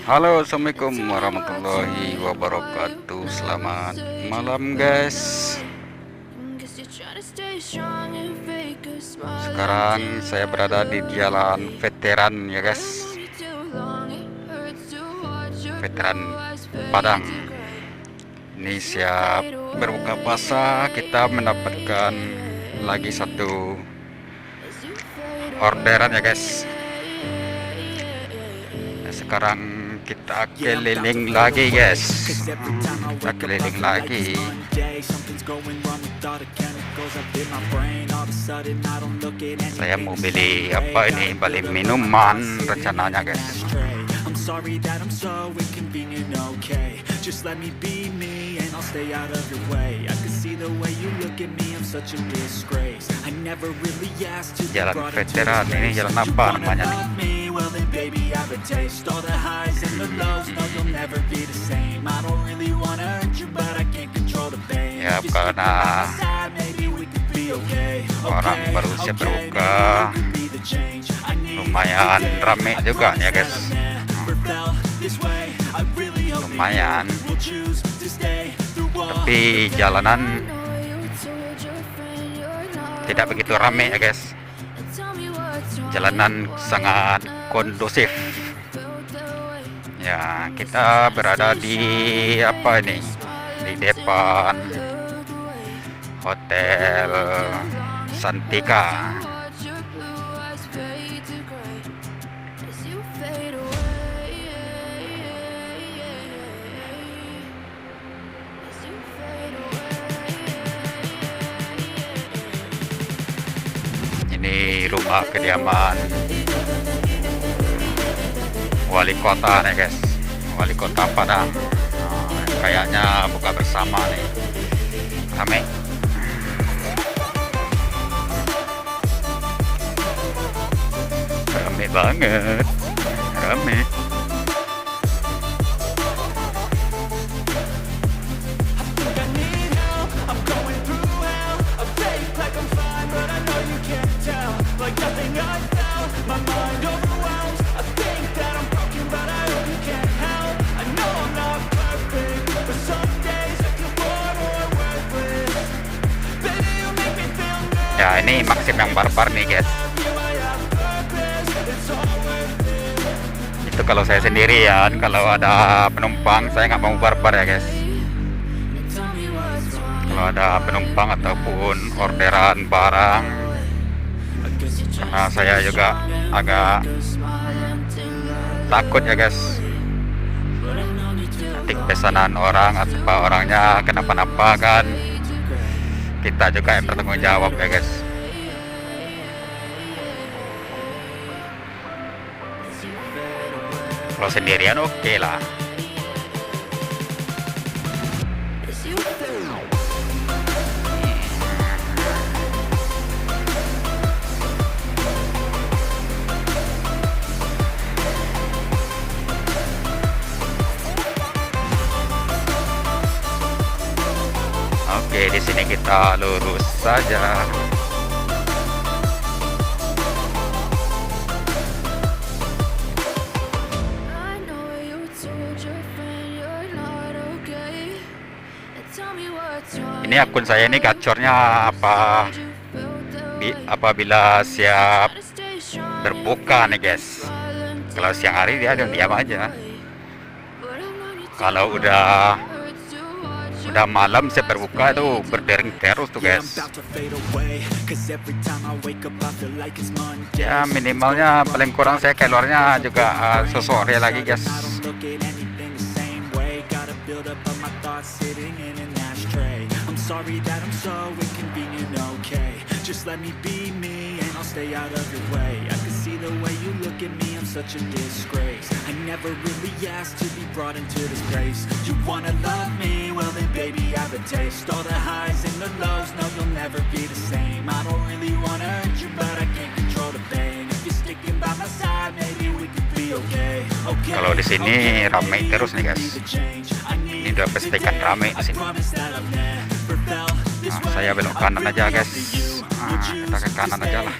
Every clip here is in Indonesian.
Halo, assalamualaikum warahmatullahi wabarakatuh. Selamat malam, guys. Sekarang saya berada di jalan veteran, ya, guys. Veteran Padang. Ini siap berbuka puasa. Kita mendapatkan lagi satu orderan, ya, guys. Nah, sekarang kita keliling lagi, guys. Kita keliling lagi. Saya mau beli apa ini? Beli minuman rencananya, guys. Sorry that I'm so inconvenient, okay. Just let me be me and I'll stay out of your way. I can see the way you look at me, I'm such a disgrace. I never really asked to be brought into this place. Jalan veteran, ini jalan apa namanya nih? Well then baby I have a taste. All the highs and the lows, no you'll never be the same. I don't really wanna hurt you but I can't control the pain. Ya karena orang baru siap berbuka, lumayan rame juga ya, guys. Lumayan, tapi jalanan tidak begitu ramai ya, guys. Jalanan sangat kondusif ya. Kita berada di apa ini, di depan Hotel Santika. Ini rumah kediaman wali kota nih, guys. Wali kota Padang. Kayaknya buka bersama nih. Rame. Rame banget. Rame. Ya ini Maxim yang barbar nih, guys. Itu kalau saya sendirian, kalau ada penumpang saya nggak mau barbar ya, guys. Kalau ada penumpang ataupun orderan barang, karena saya juga agak takut ya, guys. Nanti pesanan orang atau orangnya kenapa-napa kan, kita juga yang bertanggung jawab ya, guys. Kalau sendirian oke lah. Oke, di sini kita lurus saja. Ini akun saya ini gacornya apabila siap berbuka nih, guys. Kalau siang hari dia diam aja. Kalau udah malam siap berbuka itu berdering terus tuh, guys. Ya minimalnya paling kurang saya keluarnya juga sesore lagi, guys. Sorry that I'm so inconvenient, okay. Just let me be me and I'll stay out of your way. I can see the way you look at me, I'm such a disgrace. I never really asked to be brought into this place. You wanna love me? Well then baby I have a taste. All the highs and the lows, no you'll never be the same. I don't really wanna hurt you but I can't control the pain. If you're sticking by my side, maybe we could be okay. Kalau di sini ramai terus nih, guys. Ini udah pastikan ramai di sini. Nah, saya belok kanan aja, guys. Nah, kita ke kanan aja lah.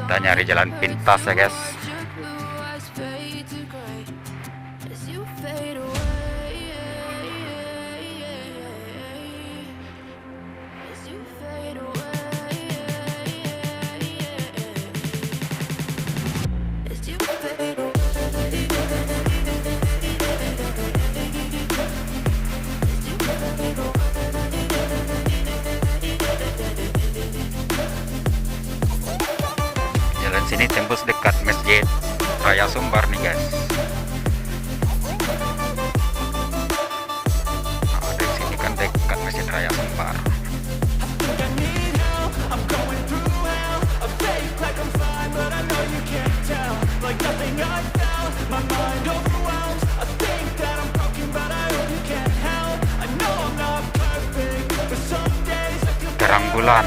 Kita nyari jalan pintas ya guys. Jalan sini tembus dekat Masjid Raya Sumbar nih guys. Nah, dari sini kan dekat Masjid Raya Sumbar. Terang bulan.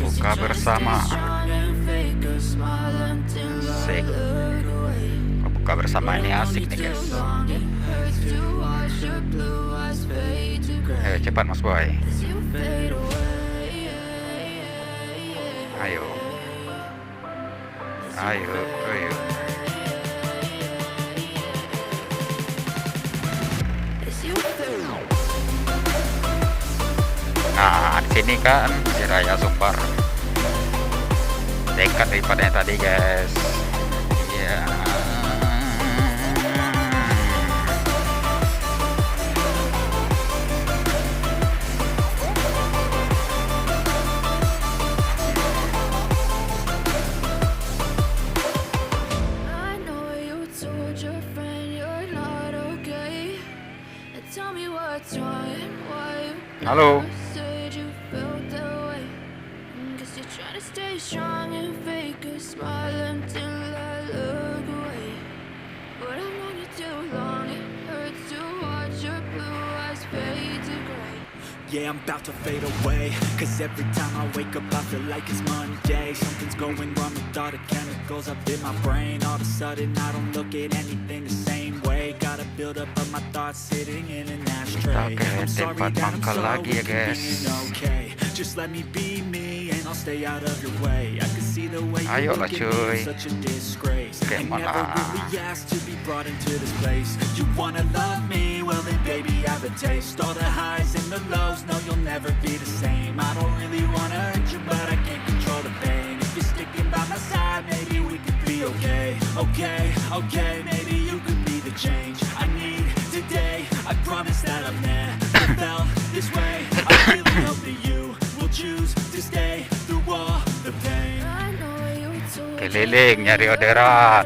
Buka bersama. Asik. Buka bersama ini asik nih guys. Ayo cepat Mas Boy. Ayo. Ayo, ayo. Nah, di sini kan Masjid Raya Sumbar. Dekat daripada yang tadi, guys. Ya. Halo. Yeah, I'm about to fade away, cause every time I wake up I feel like it's Monday. Something's going wrong with all the chemicals up in my brain. All of a sudden I don't look at anything the same way. Gotta build up of my thoughts sitting in an ashtray. I'm sorry that I'm so inconvenient, okay. Just let me be me and I'll stay out of your way. I can see the way you look at me, such a disgrace. I never really asked to be brought into this place. You wanna love me? Well then baby I have a taste. All the highs and the lows, no you'll never be the same. I don't really wanna hurt you but I can't control the pain. If you're sticking by my side maybe we could be okay. Okay, okay, maybe you could be the change I need today. I promise that I've never felt this way. I really hope that you will choose to stay through all the pain. Keliling nyari orderan.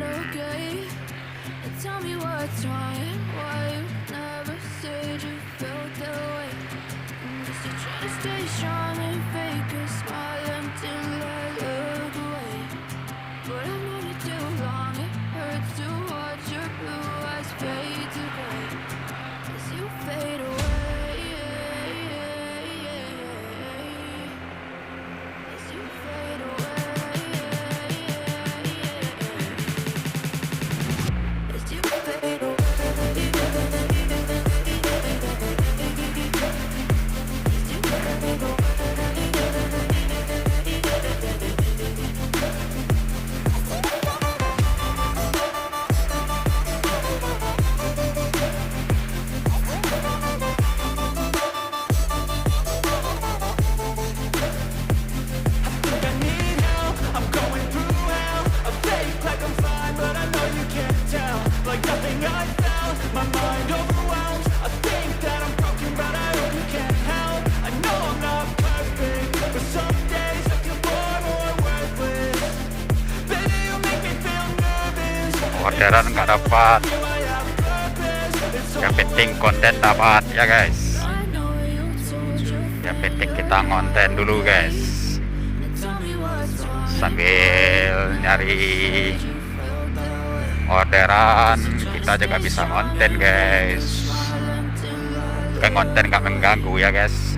Orderan nggak dapat, yang penting konten dapat ya guys. Yang penting kita ngonten dulu guys, sambil nyari orderan kita juga bisa ngonten guys. Kan konten nggak mengganggu ya guys.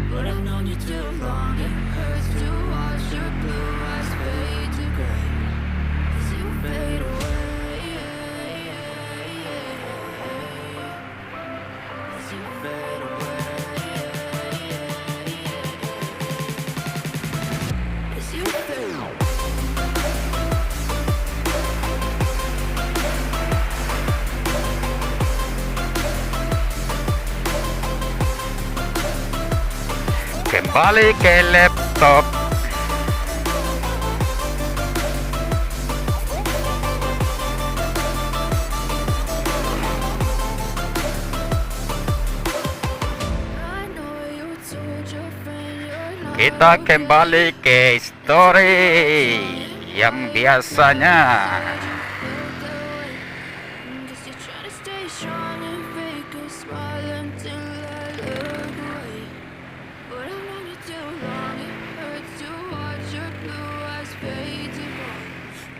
kembali ke laptop. Kita kembali ke story yang biasanya.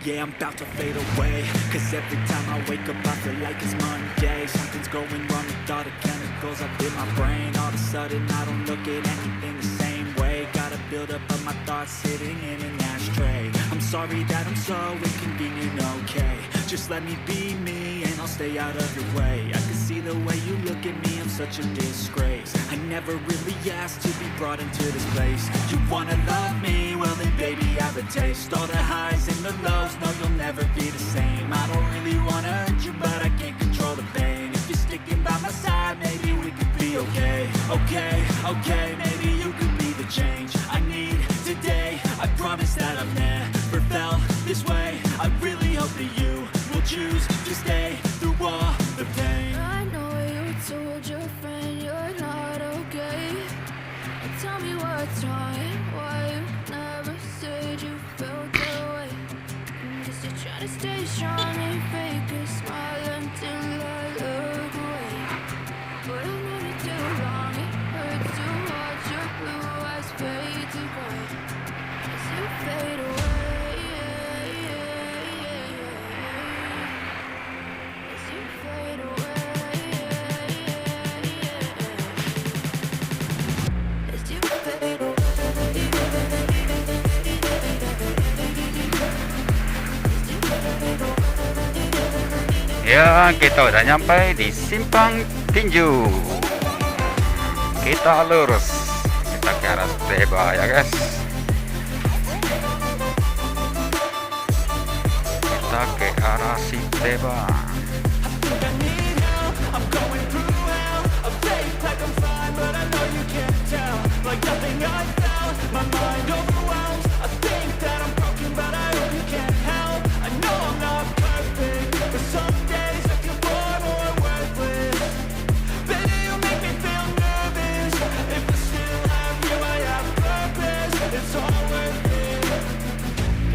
Yeah, I'm about to fade away, cause every time I wake up I feel like it's Monday. Something's going wrong with all the chemicals up in my brain. All of a sudden I don't look at anything the same way. Gotta build up of my thoughts sitting in an ashtray. I'm sorry that I'm so inconvenient, okay. Just let me be me and I'll stay out of your way. I can see the way you look at me, I'm such a disgrace. I never really asked to be brought into this place. You wanna love me? Well then baby have a taste. All the highs and the lows, no you'll never be the same. I don't really wanna hurt you but I can't control the pain. If you're sticking by my side, maybe we could be okay. Okay, maybe you could be the change I need today. I promise that I've never felt this way. I really hope that you will choose to stay through all the pain. I know you told your friend you're not okay. Tell me what's wrong and why you never said you felt that way. Guess you're trying to stay strong and fake a smile until I look away. But I've known you too long, it hurts to watch your blue eyes fade to gray as you fade away. As you fade away. As you fade away. Ya, kita udah nyampe di simpang tinju. Kita lurus, kita ke arah Teba ya guys. Kita ke arah si Teba.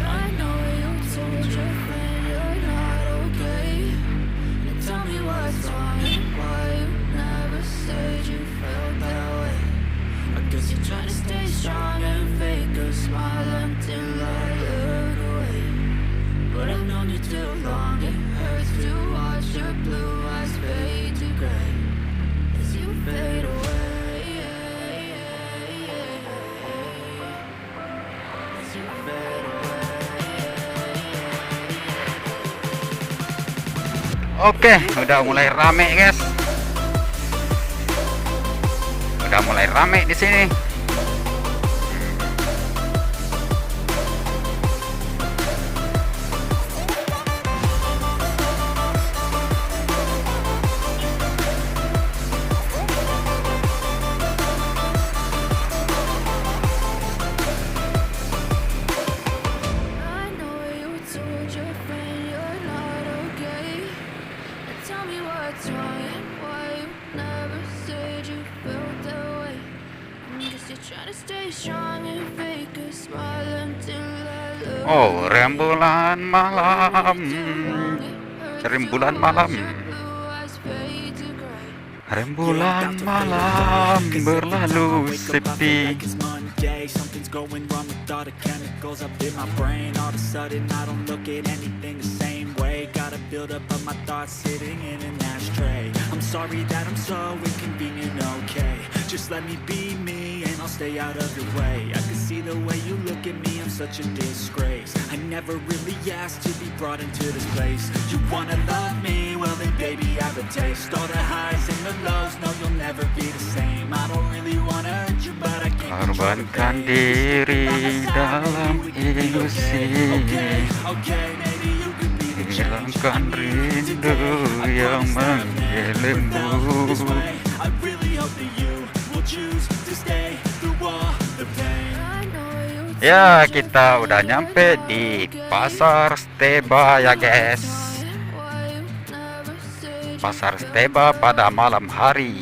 I know you told your friend you're not okay. Tell me what's wrong and why you never said you felt that way. I guess you're trying to stay strong and fake a smile until I look away. But I've known you too long, it hurts to watch your blue eyes fade to gray as you fade away. As you fade away. Oke, udah mulai rame guys. Udah mulai rame di sini. I know you told your friend you're not okay. Tell me what's wrong and why you never said you felt that way. Guess you're trying to stay strong and fake a smile until I look. Oh, rembulan malam. Rembulan malam. Rembulan malam berlalu sepi. Something's going wrong with all the chemicals up in my brain. All of a sudden I don't look at anything the same way. Gotta build up of my thoughts sitting in an ashtray. I'm sorry that I'm so inconvenient, okay. Just let me be me and I'll stay out of your way. I can see the way you look at me, I'm such a disgrace. I never really asked to be brought into this place. You wanna love me? Well then baby have a taste. All the highs and the lows, no you'll never be the same. I don't really wanna hurt you but I can't control the Korbankan pain. diri dalam ilusi. Okay, maybe you could be the change Hilangkan rindu yang menggelembung. I really hope that you will choose to stay through all Ya, kita udah nyampe di Pasar Steba ya guys. Pasar Steba pada malam hari.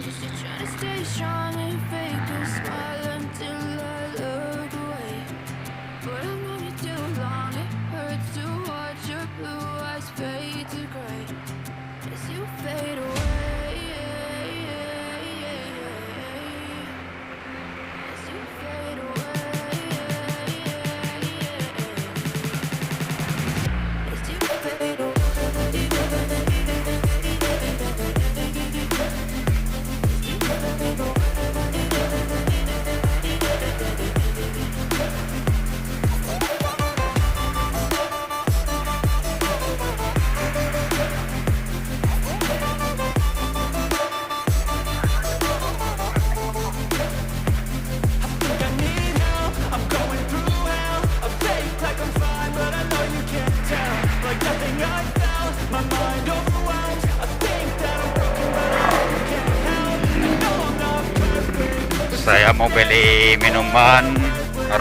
Saya mau beli minuman,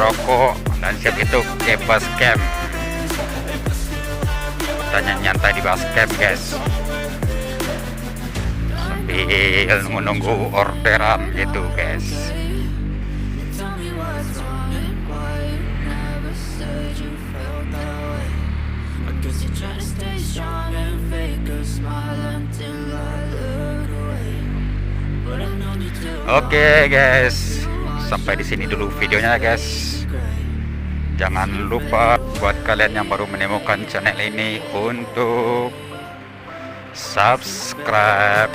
rokok, dan siap itu ke bus camp. Kita nyantai di bus camp guys, sambil menunggu orderan gitu guys. Oke guys, sampai di sini dulu videonya guys. Jangan lupa buat kalian yang baru menemukan channel ini untuk subscribe,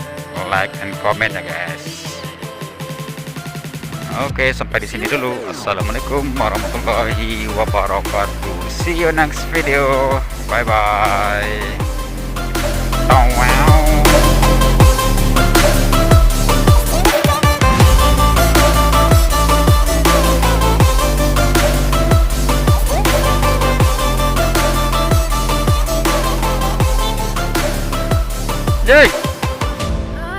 like, and comment ya guys. Oke, sampai di sini dulu. Assalamualaikum warahmatullahi wabarakatuh. See you next video. Bye bye. Wow. Yay!